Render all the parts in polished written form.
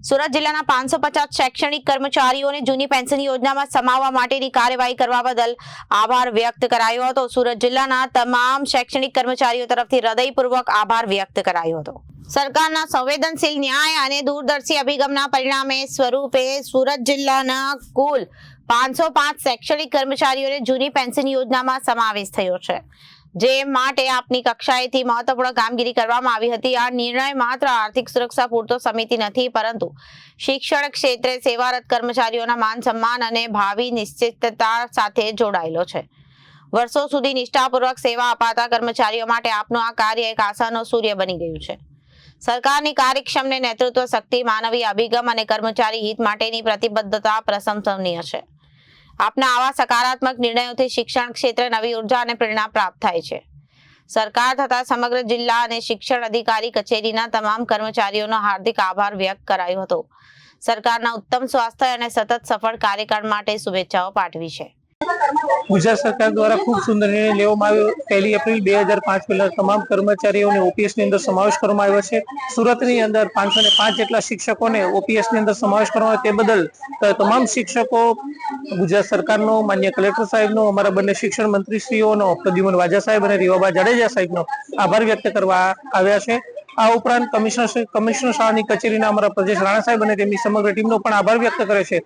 સુરત જિલ્લાના 550 શૈક્ષણિક કર્મચારીઓને જૂની પેન્શન યોજનામાં સમાવવા માટેની કાર્યવાહી કરવા બદલ આભાર વ્યક્ત કરાયો હતો। સુરત જિલ્લાના તમામ શૈક્ષણિક કર્મચારીઓ તરફથી હૃદયપૂર્વક આભાર વ્યક્ત કરાયો હતો। સરકારના સંવેદનશીલ ન્યાય અને દૂરદર્શી અભિગમના પરિણામે સ્વરૂપે સુરત જિલ્લાના કુલ 505 શૈક્ષણિક કર્મચારીઓને જૂની પેન્શન યોજનામાં સમાવેશ થયો છે, જે માટે આપની કક્ષાએથી મહત્વપૂર્ણ કામગીરી કરવામાં આવી હતી। આ નિર્ણય માત્ર આર્થિક સુરક્ષા પૂરતો સમિતિ નથી, પરંતુ શિક્ષણ ક્ષેત્રે સેવારત કર્મચારીઓના માન સન્માન અને ભાવિ નિશ્ચિતતા સાથે જોડાયેલો છે। વર્ષો સુધી નિષ્ઠાપૂર્વક સેવા અપાતા કર્મચારીઓ માટે આપનું આ કાર્ય એક આશાનો સૂર્ય બની ગયું છે। સરકારની કાર્યક્ષમ નેતૃત્વ શક્તિ, માનવીય અભિગમ અને કર્મચારી હિત માટેની પ્રતિબદ્ધતા પ્રશંસનીય છે। આપના આવા સકારાત્મક નિર્ણયોથી શિક્ષણ ક્ષેત્રે નવી ઉર્જા અને પ્રેરણા પ્રાપ્ત થાય છે। સરકાર તથા સમગ્ર જિલ્લા અને શિક્ષણ અધિકારી કચેરીના તમામ કર્મચારીઓનો હાર્દિક આભાર વ્યક્ત કરાયો હતો। સરકારના ઉત્તમ સ્વાસ્થ્ય અને સતત સફળ કાર્યકાળ માટે શુભેચ્છાઓ પાઠવી છે। ગુજરાત સરકાર દ્વારા ખૂબ સુંદર નિર્ણય લેવામાં આવ્યો। 1 એપ્રિલ 2005 પહેલા તમામ કર્મચારીઓને ઓપીએસ ની અંદર સમાવેશ કરવામાં આવ્યો છે। સુરતની અંદર 505 જેટલા શિક્ષકોને ઓપીએસ ની અંદર સમાવેશ કરવામાં આવ્યો, તે બદલ તમામ શિક્ષકો, ગુજરાત સરકારનો, માન્ય કલેક્ટર સાહેબનો, અમારા બંને શિક્ષણ મંત્રીશ્રીઓનો, પ્રદ્યુમન વાજા સાહેબ અને રીવાબા જાડેજા સાહેબનો આભાર વ્યક્ત કરવા આવ્યા છે। આ ઉપરાંત કમિશનર શાળાની કચેરીના અમારા પ્રજેશ રાણા સાહેબ અને તેમની સમગ્ર ટીમનો પણ આભાર વ્યક્ત કરે છે,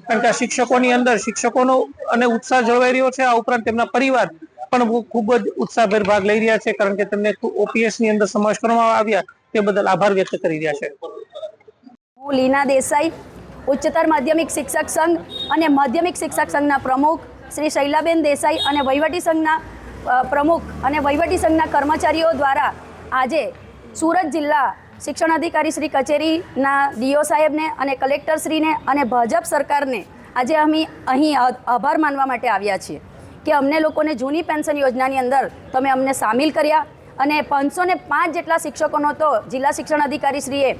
કારણ કે આ શિક્ષકોની અંદર શિક્ષકોનો અને ઉત્સાહ જળવાઈ રહ્યો છે। આ ઉપરાંત તેમના પરિવાર પણ ખૂબ જ ઉત્સાહભેર ભાગ લઈ રહ્યા છે, કારણ કે તેમને ઓપીએસ ની અંદર સમાવેશ કરવામાં આવ્યા તે બદલ આભાર વ્યક્ત કરી રહ્યા છે। હું લીના દેસાઈ, ઉચ્ચતર માધ્યમિક શિક્ષક સંઘ અને માધ્યમિક શિક્ષક સંઘના પ્રમુખ શ્રી શૈલાબેન દેસાઈ અને વહીવટી સંઘના પ્રમુખ અને વહીવટી સંઘના કર્મચારીઓ દ્વારા આજે સુરત જિલ્લા શિક્ષણ અધિકારી શ્રી કચેરીના ડીઓ સાહેબને અને કલેક્ટરશ્રીને અને ભાજપ સરકારને આજે અમે અહીં આભાર માનવા માટે આવ્યા છીએ કે અમને લોકોને જૂની પેન્શન યોજનાની અંદર તમે અમને સામેલ કર્યા અને 505 જેટલા શિક્ષકોનો તો જિલ્લા શિક્ષણ અધિકારીશ્રીએ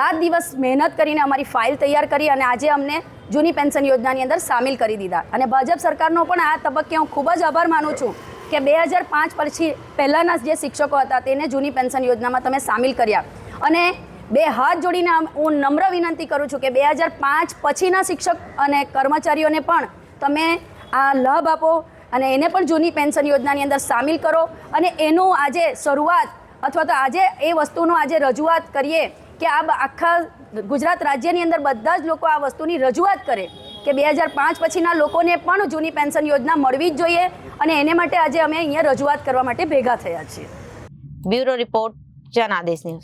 રાત દિવસ મહેનત કરીને અમારી ફાઇલ તૈયાર કરી અને આજે અમને જૂની પેન્શન યોજનાની અંદર સામેલ કરી દીધા। અને ભાજપ સરકારનો પણ આ તબક્કે હું ખૂબ જ આભાર માનું છું કે 2005 પછી પહેલાંના જે શિક્ષકો હતા તેને જૂની પેન્શન યોજનામાં તમે સામેલ કર્યા। અને બે હાથ જોડીને હું નમ્ર વિનંતી કરું છું કે 2005 પછીના શિક્ષક અને કર્મચારીઓને પણ તમે આ લાભ આપો અને એને પણ જૂની પેન્શન યોજનાની અંદર સામેલ કરો અને એનું આજે શરૂઆત અથવા તો આજે એ વસ્તુનો આજે રજૂઆત કરીએ કે આ આખા ગુજરાત રાજ્યની અંદર બધા જ લોકો આ વસ્તુની રજૂઆત કરે કે 2005 પછીના લોકોને પણ જૂની પેન્શન યોજના મળવી જ જોઈએ અને એને માટે આજે અમે અહીંયા રજૂઆત કરવા માટે ભેગા થયા છીએ। Bureau report, Janadesh news.